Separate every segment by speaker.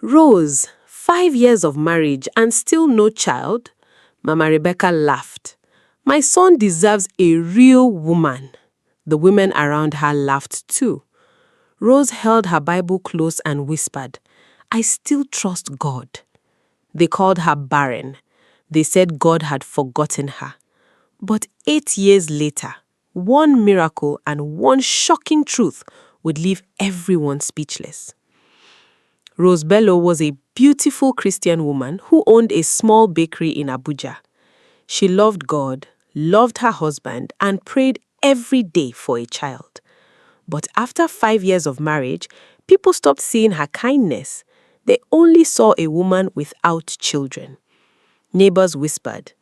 Speaker 1: Rose, 5 years of marriage and still no child? Mama Rebecca laughed. My son deserves a real woman. The women around her laughed too. Rose held her Bible close and whispered, I still trust God. They called her Barren. They said God had forgotten her. But 8 years later, one miracle and one shocking truth would leave everyone speechless. Rose Bello was a beautiful Christian woman who owned a small bakery in Abuja. She loved God, loved her husband, and prayed every day for a child. But after 5 years of marriage, people stopped seeing her kindness. They only saw a woman without children. Neighbors whispered.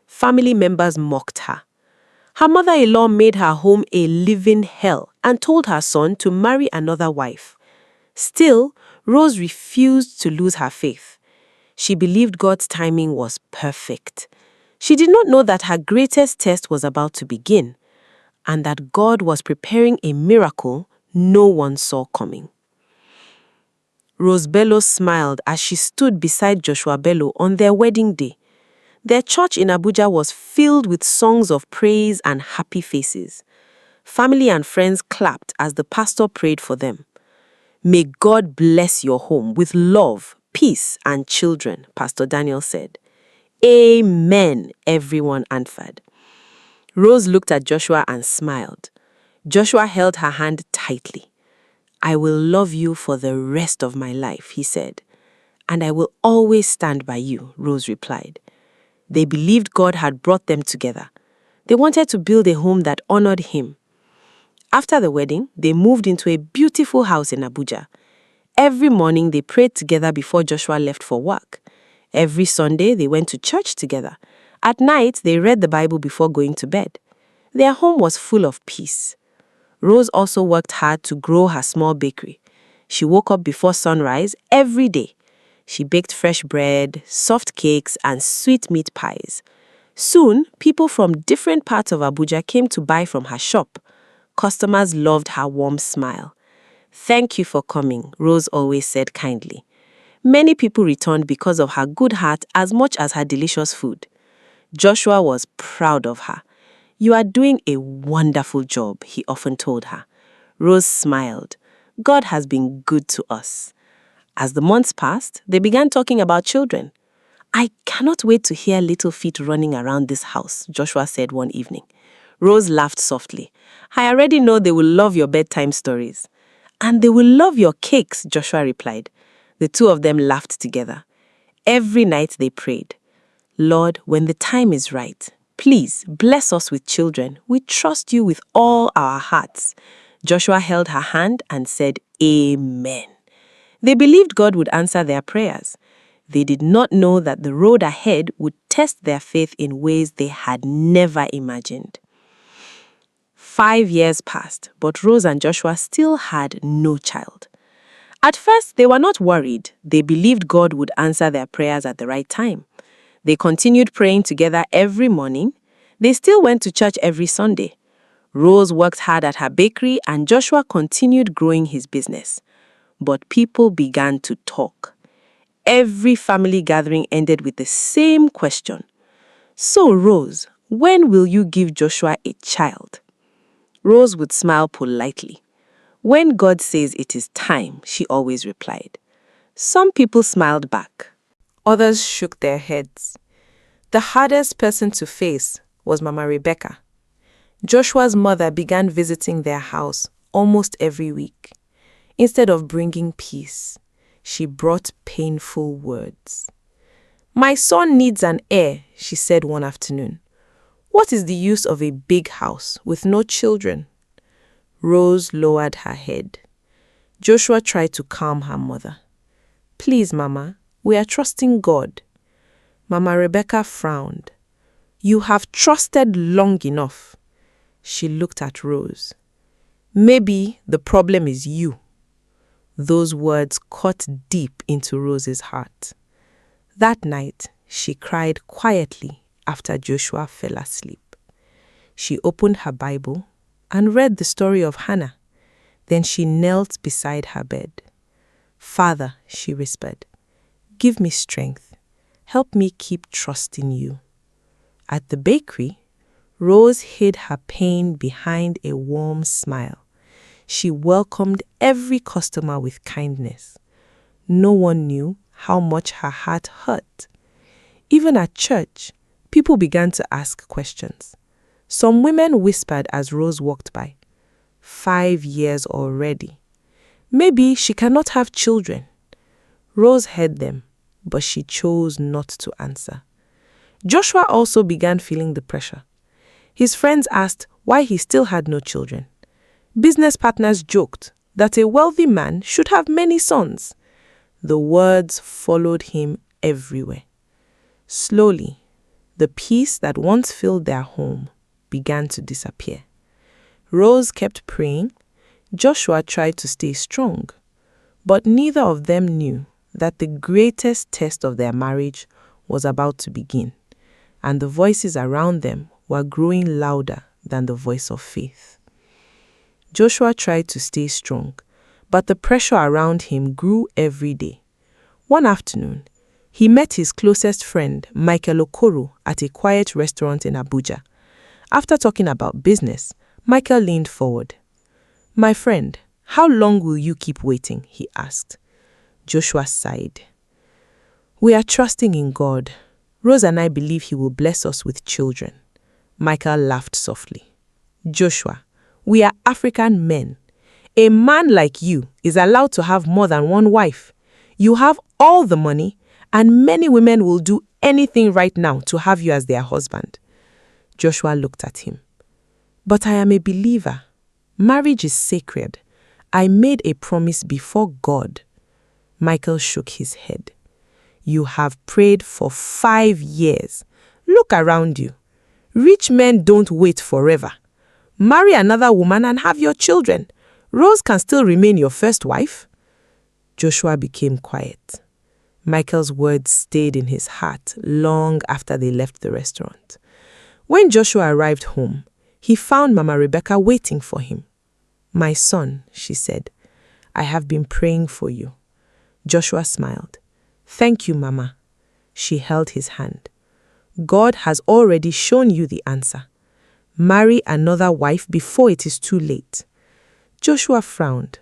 Speaker 1: Family members mocked her. Her mother-in-law made her home a living hell and told her son to marry another wife. Still, Rose refused to lose her faith. She believed God's timing was perfect. She did not know that her greatest test was about to begin, and that God was preparing a miracle no one saw coming. Rose Bello smiled as she stood beside Joshua Bello on their wedding day. Their church in Abuja was filled with songs of praise and happy faces. Family and friends clapped as the pastor prayed for them. May God bless your home with love, peace, and children, Pastor Daniel said. Amen, everyone answered. Rose looked at Joshua and smiled. Joshua held her hand tightly. I will love you for the rest of my life, he said. And I will always stand by you, Rose replied. They believed God had brought them together. They wanted to build a home that honored him. After the wedding, they moved into a beautiful house in Abuja. Every morning, they prayed together before Joshua left for work. Every Sunday, they went to church together. At night, they read the Bible before going to bed. Their home was full of peace. Rose also worked hard to grow her small bakery. She woke up before sunrise every day. She baked fresh bread, soft cakes, and sweet meat pies. Soon, people from different parts of Abuja came to buy from her shop. Customers loved her warm smile. Thank you for coming, Rose always said kindly. Many people returned because of her good heart as much as her delicious food. Joshua was proud of her. You are doing a wonderful job, he often told her. Rose smiled. God has been good to us. As the months passed, they began talking about children. I cannot wait to hear little feet running around this house, Joshua said one evening. Rose laughed softly. I already know they will love your bedtime stories. And they will love your cakes, Joshua replied. The two of them laughed together. Every night they prayed. Lord, when the time is right, please bless us with children. We trust you with all our hearts. Joshua held her hand and said, Amen. They believed God would answer their prayers. They did not know that the road ahead would test their faith in ways they had never imagined. 5 years passed, but Rose and Joshua still had no child. At first, they were not worried. They believed God would answer their prayers at the right time. They continued praying together every morning. They still went to church every Sunday. Rose worked hard at her bakery and Joshua continued growing his business. But people began to talk. Every family gathering ended with the same question. So, Rose, when will you give Joshua a child? Rose would smile politely. When God says it is time, she always replied. Some people smiled back. Others shook their heads. The hardest person to face was Mama Rebecca. Joshua's mother began visiting their house almost every week. Instead of bringing peace, she brought painful words. My son needs an heir, she said one afternoon. What is the use of a big house with no children? Rose lowered her head. Joshua tried to calm her mother. Please, Mama, we are trusting God. Mama Rebecca frowned. You have trusted long enough. She looked at Rose. Maybe the problem is you. Those words cut deep into Rose's heart. That night, she cried quietly after Joshua fell asleep. She opened her Bible and read the story of Hannah. Then she knelt beside her bed. Father, she whispered, Give me strength. Help me keep trusting you. At the bakery, Rose hid her pain behind a warm smile. She welcomed every customer with kindness. No one knew how much her heart hurt. Even at church, people began to ask questions. Some women whispered as Rose walked by, 5 years already. Maybe she cannot have children. Rose heard them, but she chose not to answer. Joshua also began feeling the pressure. His friends asked why he still had no children. Business partners joked that a wealthy man should have many sons. The words followed him everywhere. Slowly, the peace that once filled their home began to disappear. Rose kept praying. Joshua tried to stay strong. But neither of them knew that the greatest test of their marriage was about to begin, and the voices around them were growing louder than the voice of faith. Joshua tried to stay strong, but the pressure around him grew every day. One afternoon, he met his closest friend, Michael Okoro, at a quiet restaurant in Abuja. After talking about business, Michael leaned forward. "My friend, how long will you keep waiting?" he asked. Joshua sighed. "We are trusting in God. Rose and I believe He will bless us with children." Michael laughed softly. "Joshua, we are African men. A man like you is allowed to have more than one wife. You have all the money, and many women will do anything right now to have you as their husband." Joshua looked at him. "But I am a believer. Marriage is sacred. I made a promise before God." Michael shook his head. "You have prayed for 5 years. Look around you. Rich men don't wait forever. Marry another woman and have your children. Rose can still remain your first wife." Joshua became quiet. Michael's words stayed in his heart long after they left the restaurant. When Joshua arrived home, he found Mama Rebecca waiting for him. "My son," she said, "I have been praying for you." Joshua smiled. "Thank you, Mama." She held his hand. "God has already shown you the answer. Marry another wife before it is too late." Joshua frowned.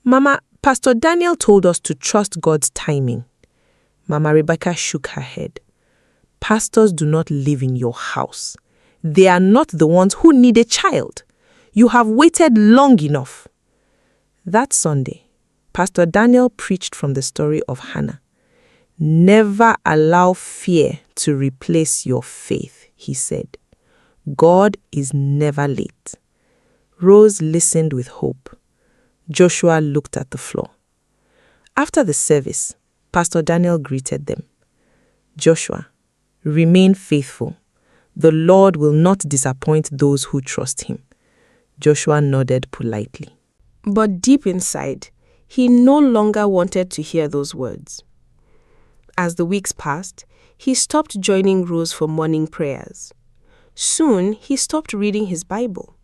Speaker 1: "Mama, Pastor Daniel told us to trust God's timing." Mama Rebecca shook her head. "Pastors do not live in your house. They are not the ones who need a child. You have waited long enough." That Sunday, Pastor Daniel preached from the story of Hannah. "Never allow fear to replace your faith," he said. "God is never late." Rose listened with hope. Joshua looked at the floor. After the service, Pastor Daniel greeted them. "Joshua, remain faithful. The Lord will not disappoint those who trust Him." Joshua nodded politely. But deep inside, he no longer wanted to hear those words. As the weeks passed, he stopped joining Rose for morning prayers. Soon, he stopped reading his Bible.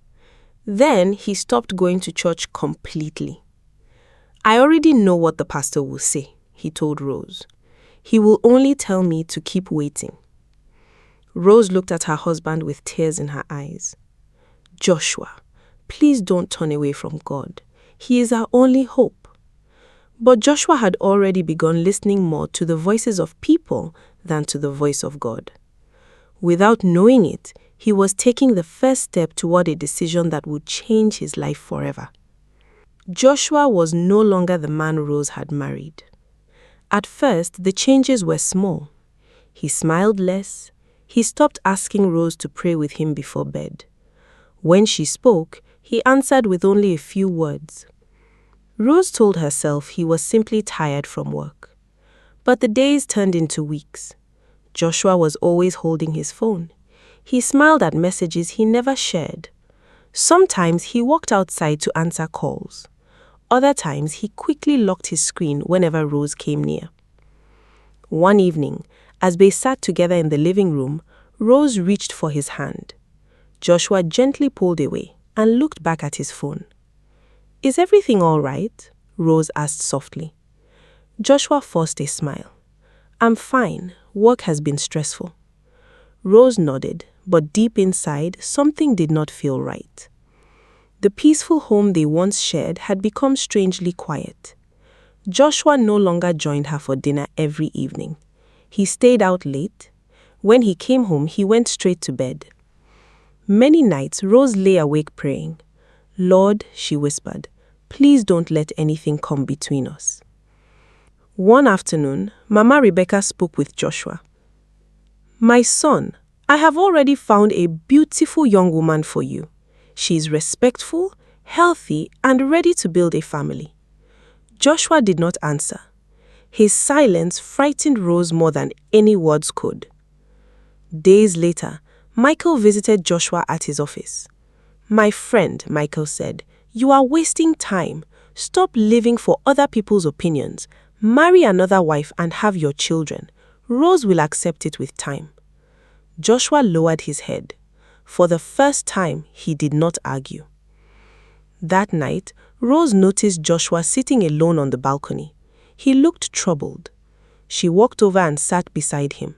Speaker 1: Then, he stopped going to church completely. "I already know what the pastor will say," he told Rose. "He will only tell me to keep waiting." Rose looked at her husband with tears in her eyes. "Joshua, please don't turn away from God. He is our only hope." But Joshua had already begun listening more to the voices of people than to the voice of God. Without knowing it, he was taking the first step toward a decision that would change his life forever. Joshua was no longer the man Rose had married. At first, the changes were small. He smiled less. He stopped asking Rose to pray with him before bed. When she spoke, he answered with only a few words. Rose told herself he was simply tired from work. But the days turned into weeks. Joshua was always holding his phone. He smiled at messages he never shared. Sometimes he walked outside to answer calls. Other times he quickly locked his screen whenever Rose came near. One evening, as they sat together in the living room, Rose reached for his hand. Joshua gently pulled away and looked back at his phone. "Is everything all right?" Rose asked softly. Joshua forced a smile.
Speaker 2: I'm fine. Work has been stressful. Rose nodded, but deep inside, something did not feel right. The peaceful home they once shared had become strangely quiet. Joshua no longer joined her for dinner every evening. He stayed out late. When he came home, he went straight to bed. Many nights, Rose lay awake praying. "Lord," she whispered, "please don't let anything come between us." One afternoon, Mama Rebecca spoke with Joshua. "My son, I have already found a beautiful young woman for you. She is respectful, healthy, and ready to build a family." Joshua did not answer. His silence frightened Rose more than any words could. Days later, Michael visited Joshua at his office. "My friend," Michael said, "you are wasting time. Stop living for other people's opinions. Marry another wife and have your children. Rose will accept it with time." Joshua lowered his head. For the first time, he did not argue. That night, Rose noticed Joshua sitting alone on the balcony. He looked troubled. She walked over and sat beside him.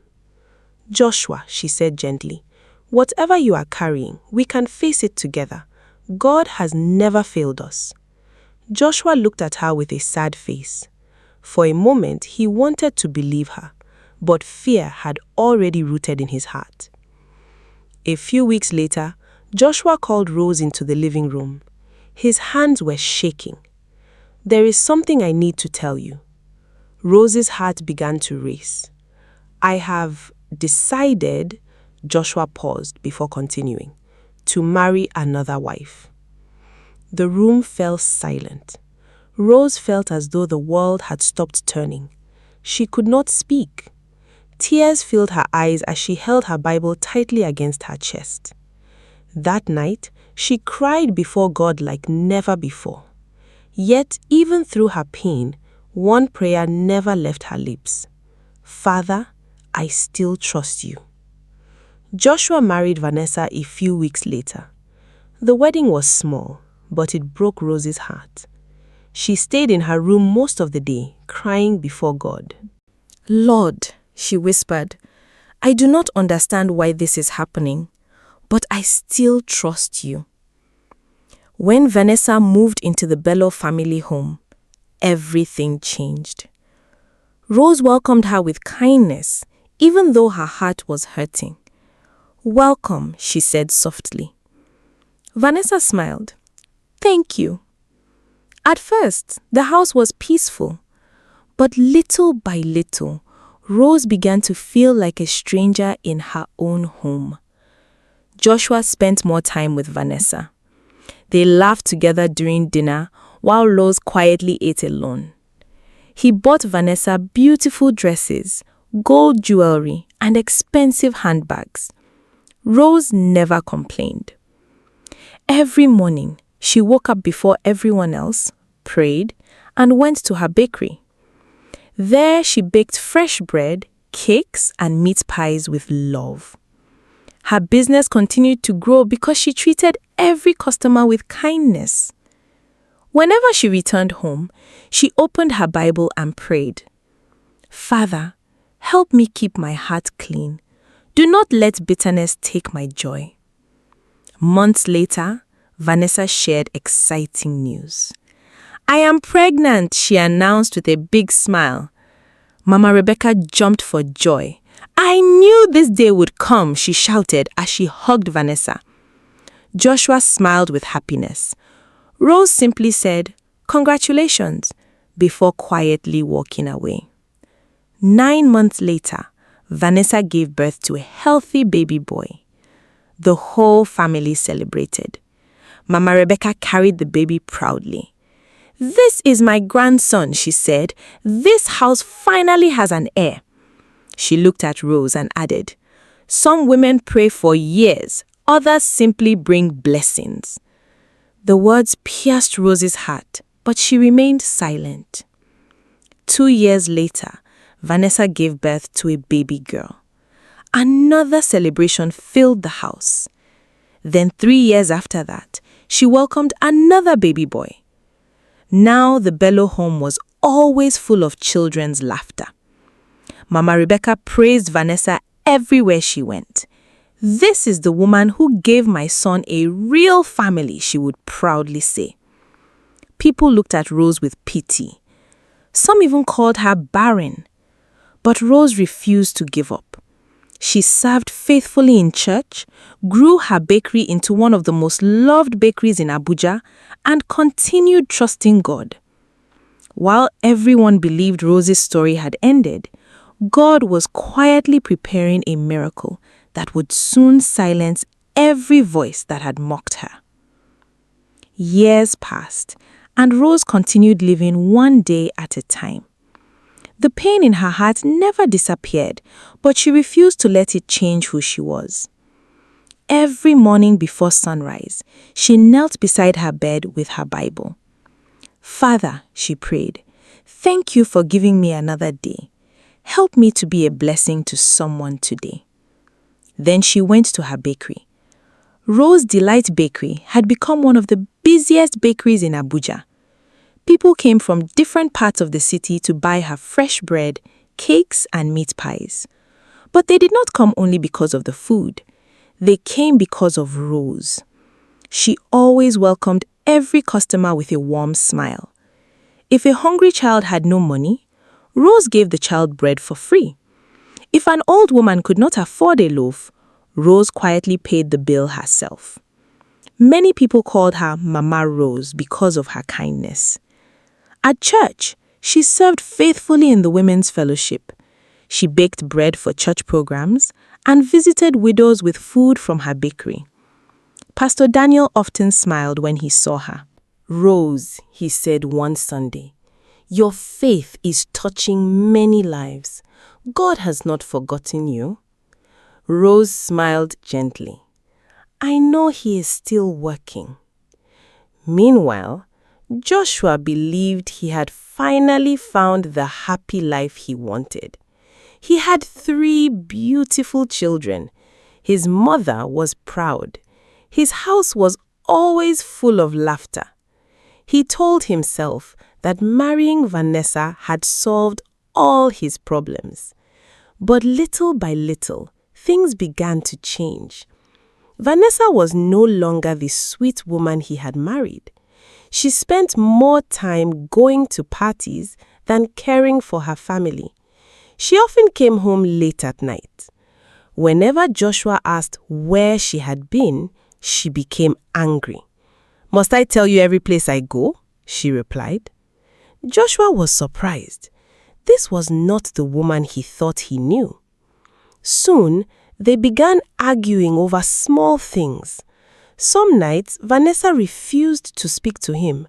Speaker 2: "Joshua," she said gently, "whatever you are carrying, we can face it together. God has never failed us." Joshua looked at her with a sad face. For a moment, he wanted to believe her, but fear had already rooted in his heart. A few weeks later, Joshua called Rose into the living room. His hands were shaking. "There is something I need to tell you." Rose's heart began to race. "I have decided," Joshua paused before continuing, "to marry another wife." The room fell silent. Rose felt as though the world had stopped turning. She could not speak. Tears filled her eyes as she held her Bible tightly against her chest. That night, she cried before God like never before. Yet, even through her pain, one prayer never left her lips. "Father, I still trust you." Joshua married Vanessa a few weeks later. The wedding was small, but it broke Rose's heart. She stayed in her room most of the day, crying before God.
Speaker 3: "Lord," she whispered, "I do not understand why this is happening, but I still trust you." When Vanessa moved into the Bello family home, everything changed. Rose welcomed her with kindness, even though her heart was hurting. "Welcome," she said softly. Vanessa smiled. "Thank you." At first, the house was peaceful, but little by little, Rose began to feel like a stranger in her own home. Joshua spent more time with Vanessa. They laughed together during dinner while Rose quietly ate alone. He bought Vanessa beautiful dresses, gold jewelry, and expensive handbags. Rose never complained. Every morning, she woke up before everyone else, prayed, and went to her bakery. There she baked fresh bread, cakes, and meat pies with love. Her business continued to grow because she treated every customer with kindness. Whenever she returned home, she opened her Bible and prayed, "Father, help me keep my heart clean. Do not let bitterness take my joy." Months later, Vanessa shared exciting news. "I am pregnant," she announced with a big smile. Mama Rebecca jumped for joy. "I knew this day would come," she shouted as she hugged Vanessa. Joshua smiled with happiness. Rose simply said, "Congratulations," before quietly walking away. 9 months later, Vanessa gave birth to a healthy baby boy. The whole family celebrated. Mama Rebecca carried the baby proudly. "This is my grandson," she said. "This house finally has an heir." She looked at Rose and added, "Some women pray for years, others simply bring blessings." The words pierced Rose's heart, but she remained silent. 2 years later, Vanessa gave birth to a baby girl. Another celebration filled the house. Then 3 years after that, she welcomed another baby boy. Now the Bello home was always full of children's laughter. Mama Rebecca praised Vanessa everywhere she went. "This is the woman who gave my son a real family," she would proudly say. People looked at Rose with pity. Some even called her barren. But Rose refused to give up. She served faithfully in church, grew her bakery into one of the most loved bakeries in Abuja, and continued trusting God. While everyone believed Rose's story had ended, God was quietly preparing a miracle that would soon silence every voice that had mocked her. Years passed, and Rose continued living one day at a time. The pain in her heart never disappeared, but she refused to let it change who she was. Every morning before sunrise, she knelt beside her bed with her Bible. "Father," she prayed, "thank you for giving me another day. Help me to be a blessing to someone today." Then she went to her bakery. Rose Delight Bakery had become one of the busiest bakeries in Abuja. People came from different parts of the city to buy her fresh bread, cakes, and meat pies. But they did not come only because of the food. They came because of Rose. She always welcomed every customer with a warm smile. If a hungry child had no money, Rose gave the child bread for free. If an old woman could not afford a loaf, Rose quietly paid the bill herself. Many people called her Mama Rose because of her kindness. At church, she served faithfully in the women's fellowship. She baked bread for church programs and visited widows with food from her bakery. Pastor Daniel often smiled when he saw her. "Rose," he said one Sunday, "your faith is touching many lives. God has not forgotten you." Rose smiled gently. "I know He is still working." Meanwhile, Joshua believed he had finally found the happy life he wanted. He had 3 beautiful children. His mother was proud. His house was always full of laughter. He told himself that marrying Vanessa had solved all his problems. But little by little, things began to change. Vanessa was no longer the sweet woman he had married. She spent more time going to parties than caring for her family. She often came home late at night. Whenever Joshua asked where she had been, she became angry. "Must I tell you every place I go?" she replied. Joshua was surprised. This was not the woman he thought he knew. Soon, they began arguing over small things. Some nights, Vanessa refused to speak to him.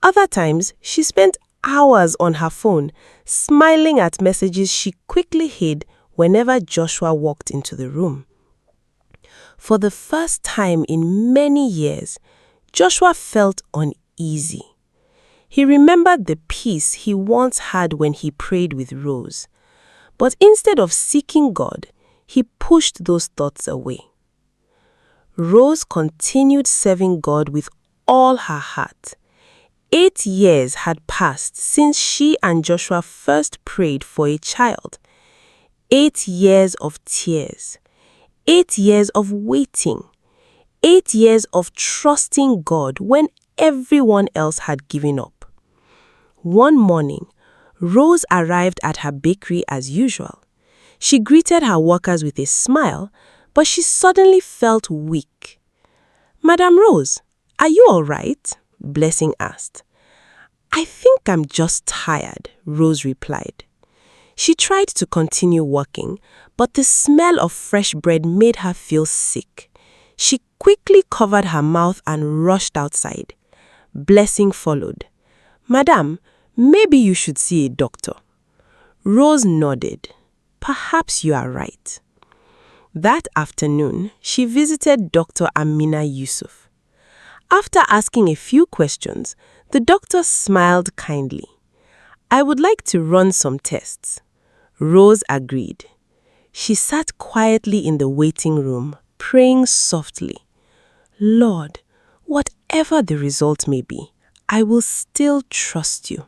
Speaker 3: Other times, she spent hours on her phone, smiling at messages she quickly hid whenever Joshua walked into the room. For the first time in many years, Joshua felt uneasy. He remembered the peace he once had when he prayed with Rose. But instead of seeking God, he pushed those thoughts away. Rose continued serving God with all her heart. 8 years had passed since she and Joshua first prayed for a child. 8 years of tears. 8 years of waiting. 8 years of trusting God when everyone else had given up. One morning, Rose arrived at her bakery as usual. She greeted her workers with a smile, but she suddenly felt weak. "Madam Rose, are you all right?" Blessing asked. "I think I'm just tired," Rose replied. She tried to continue working, but the smell of fresh bread made her feel sick. She quickly covered her mouth and rushed outside. Blessing followed. "Madam, maybe you should see a doctor." Rose nodded. "Perhaps you are right." That afternoon, she visited Dr. Amina Yusuf. After asking a few questions, the doctor smiled kindly. "I would like to run some tests." Rose agreed. She sat quietly in the waiting room, praying softly. "Lord, whatever the result may be, I will still trust you."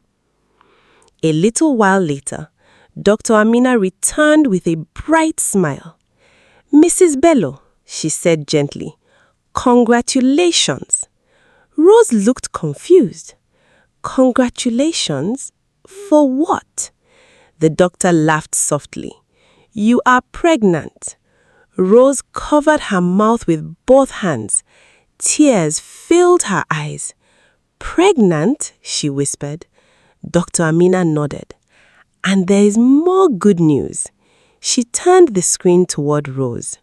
Speaker 3: A little while later,
Speaker 2: Dr. Amina returned with a bright smile. "Mrs. Bello," she said gently, "congratulations." Rose looked confused. "Congratulations? For what?" The doctor laughed softly. "You are pregnant." Rose covered her mouth with both hands. Tears filled her eyes. "Pregnant?" she whispered. Dr. Amina nodded. "And there is more good news." She turned the screen toward Rose.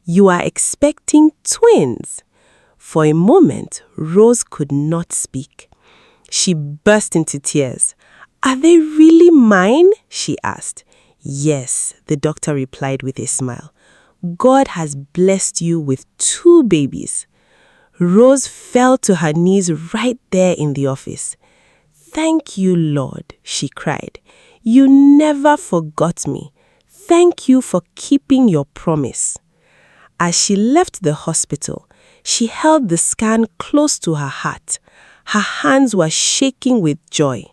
Speaker 2: "You are expecting twins." For a moment, Rose could not speak. She burst into tears. "Are they really mine?" she asked. "Yes," the doctor replied with a smile. "God has blessed you with 2 babies." Rose fell to her knees right there in the office. "Thank you, Lord," she cried. "You never forgot me. Thank you for keeping your promise." As she left the hospital, she held the scan close to her heart. Her hands were shaking with joy.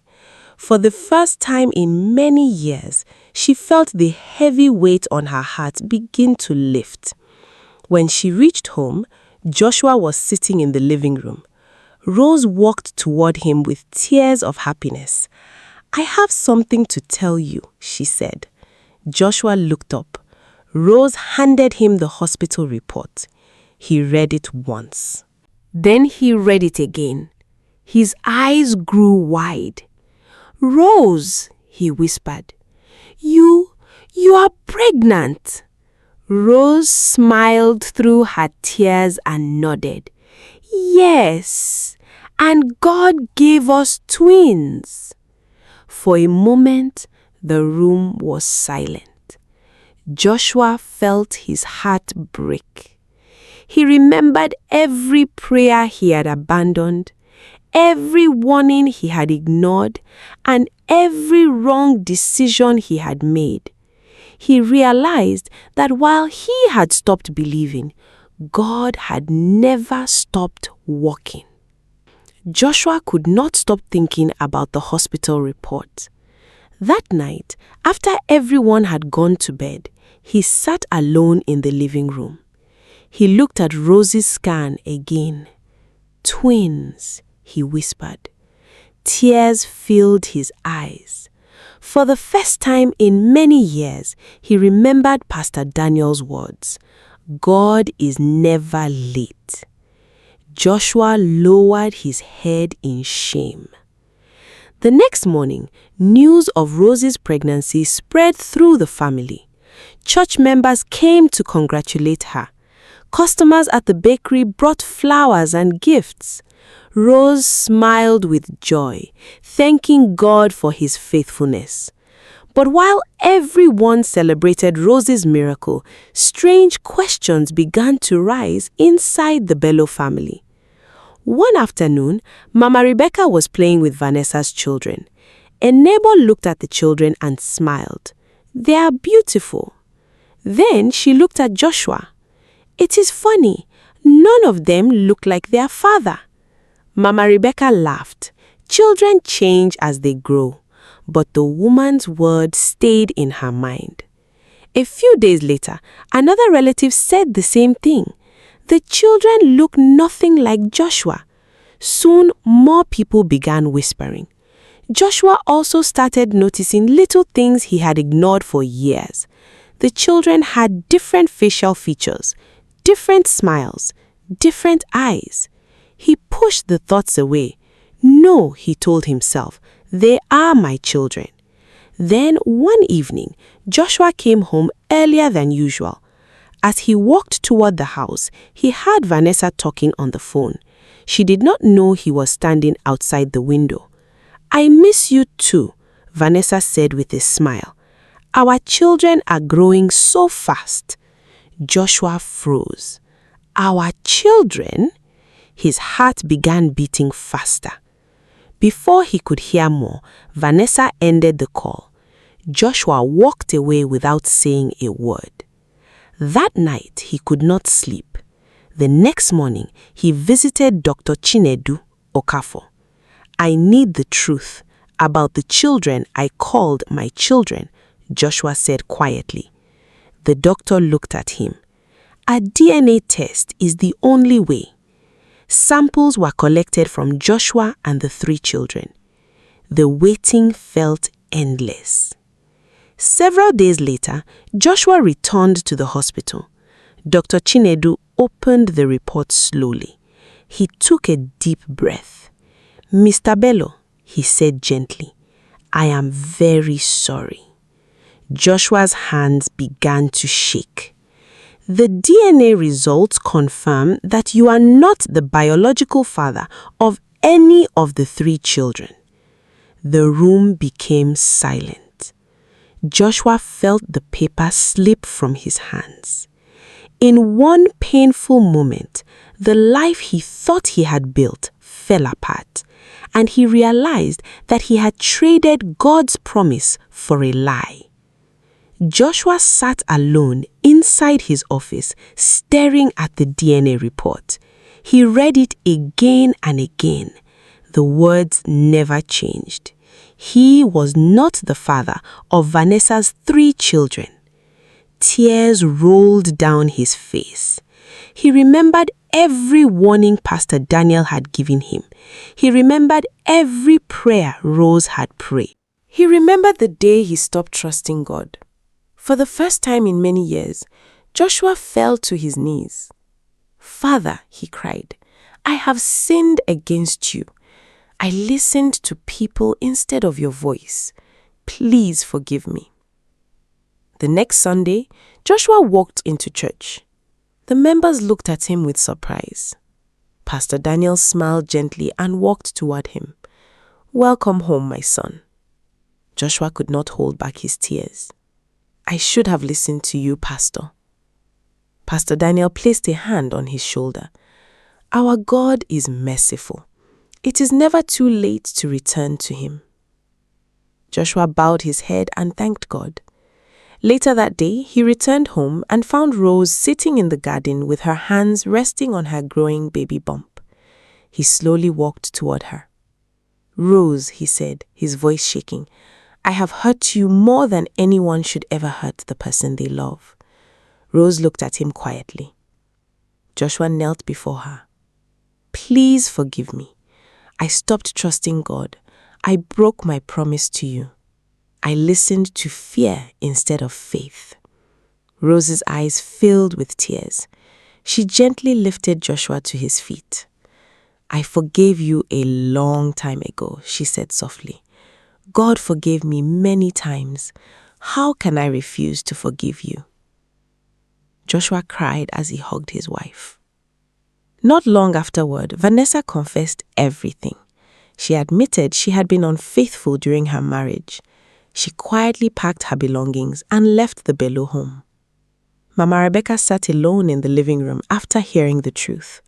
Speaker 2: For the first time in many years, she felt the heavy weight on her heart begin to lift. When she reached home, Joshua was sitting in the living room. Rose walked toward him with tears of happiness. "I have something to tell you," she said. Joshua looked up. Rose handed him the hospital report. He read it once. Then he read it again. His eyes grew wide. "Rose," he whispered, you are pregnant." Rose smiled through her tears and nodded. "Yes, and God gave us twins." For a moment, the room was silent. Joshua felt his heart break. He remembered every prayer he had abandoned, every warning he had ignored, and every wrong decision he had made. He realized that while he had stopped believing, God had never stopped working. Joshua could not stop thinking about the hospital report. That night, after everyone had gone to bed, he sat alone in the living room. He looked at Rose's scan again. "Twins," he whispered. Tears filled his eyes. For the first time in many years, he remembered Pastor Daniel's words, "God is never late." Joshua lowered his head in shame. The next morning, news of Rose's pregnancy spread through the family. Church members came to congratulate her. Customers at the bakery brought flowers and gifts. Rose smiled with joy, thanking God for his faithfulness. But while everyone celebrated Rose's miracle, strange questions began to rise inside the Bello family. One afternoon, Mama Rebecca was playing with Vanessa's children. A neighbor looked at the children and smiled. "They are beautiful." Then she looked at Joshua. "It is funny, none of them look like their father." Mama Rebecca laughed. Children change as they grow, but the woman's word stayed in her mind. A few days later, another relative said the same thing. The children look nothing like Joshua. Soon, more people began whispering. Joshua also started noticing little things he had ignored for years. The children had different facial features, different smiles, different eyes. He pushed the thoughts away. "No," he told himself, "they are my children." Then one evening, Joshua came home earlier than usual. As he walked toward the house, he heard Vanessa talking on the phone. She did not know he was standing outside the window. "I miss you too," Vanessa said with a smile. "Our children are growing so fast." Joshua froze. "Our children?" His heart began beating faster. Before he could hear more, Vanessa ended the call. Joshua walked away without saying a word. That night, he could not sleep. The next morning, he visited Dr. Chinedu Okafor. "I need the truth about the children I called my children," Joshua said quietly. The doctor looked at him. A DNA test is the only way. Samples were collected from Joshua and the 3 children. The waiting felt endless. Several days later, Joshua returned to the hospital. Dr. Chinedu opened the report slowly. He took a deep breath. Mr. Bello, he said gently, I am very sorry. Joshua's hands began to shake. The DNA results confirm that you are not the biological father of any of the 3 children. The room became silent. Joshua felt the paper slip from his hands. In one painful moment, the life he thought he had built fell apart, and he realized that he had traded God's promise for a lie. Joshua sat alone inside his office, staring at the DNA report. He read it again and again. The words never changed. He was not the father of Vanessa's 3 children. Tears rolled down his face. He remembered every warning Pastor Daniel had given him. He remembered every prayer Rose had prayed. He remembered the day he stopped trusting God. For the first time in many years, Joshua fell to his knees. Father, he cried, I have sinned against you. I listened to people instead of your voice. Please forgive me. The next Sunday, Joshua walked into church. The members looked at him with surprise. Pastor Daniel smiled gently and walked toward him. Welcome home, my son. Joshua could not hold back his tears. I should have listened to you, Pastor. Pastor Daniel placed a hand on his shoulder. Our God is merciful. It is never too late to return to him. Joshua bowed his head and thanked God. Later that day, he returned home and found Rose sitting in the garden with her hands resting on her growing baby bump. He slowly walked toward her. Rose, he said, his voice shaking, I have hurt you more than anyone should ever hurt the person they love. Rose looked at him quietly. Joshua knelt before her. Please forgive me. I stopped trusting God. I broke my promise to you. I listened to fear instead of faith. Rose's eyes filled with tears. She gently lifted Joshua to his feet. I forgave you a long time ago, she said softly. God forgave me many times. How can I refuse to forgive you? Joshua cried as he hugged his wife. Not long afterward, Vanessa confessed everything. She admitted she had been unfaithful during her marriage. She quietly packed her belongings and left the Bello home. Mama Rebecca sat alone in the living room after hearing the truth.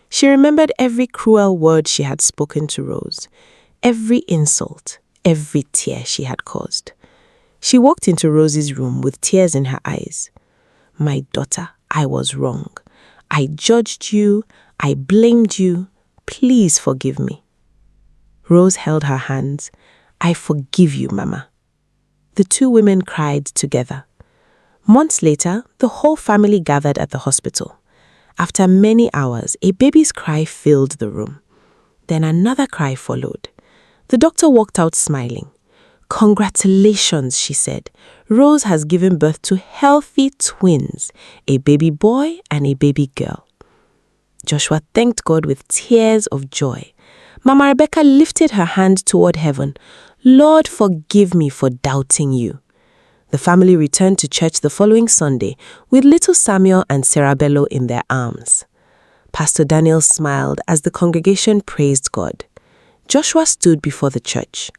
Speaker 2: She remembered every cruel word she had spoken to Rose, every insult, every tear she had caused. She walked into Rose's room with tears in her eyes. My daughter, I was wrong. I judged you. I blamed you. Please forgive me. Rose held her hands. I forgive you, Mama. The 2 women cried together. Months later, the whole family gathered at the hospital. After many hours, a baby's cry filled the room. Then another cry followed. The doctor walked out smiling. Congratulations, she said. Rose has given birth to healthy twins, a baby boy and a baby girl. Joshua thanked God with tears of joy. Mama Rebecca lifted her hand toward heaven. Lord, forgive me for doubting you. The family returned to church the following Sunday with little Samuel and Sarah Bello in their arms. Pastor Daniel smiled as the congregation praised God. Joshua stood before the church.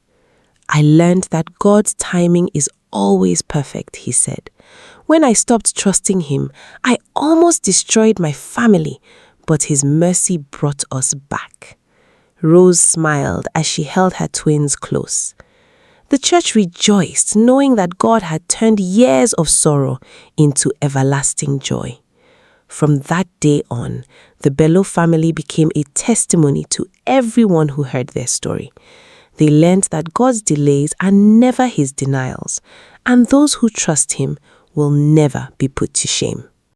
Speaker 2: I learned that God's timing is always perfect, he said. When I stopped trusting him, I almost destroyed my family, but his mercy brought us back. Rose smiled as she held her twins close. The church rejoiced, knowing that God had turned years of sorrow into everlasting joy. From that day on, the Bello family became a testimony to everyone who heard their story. They learned that God's delays are never his denials, and those who trust him will never be put to shame.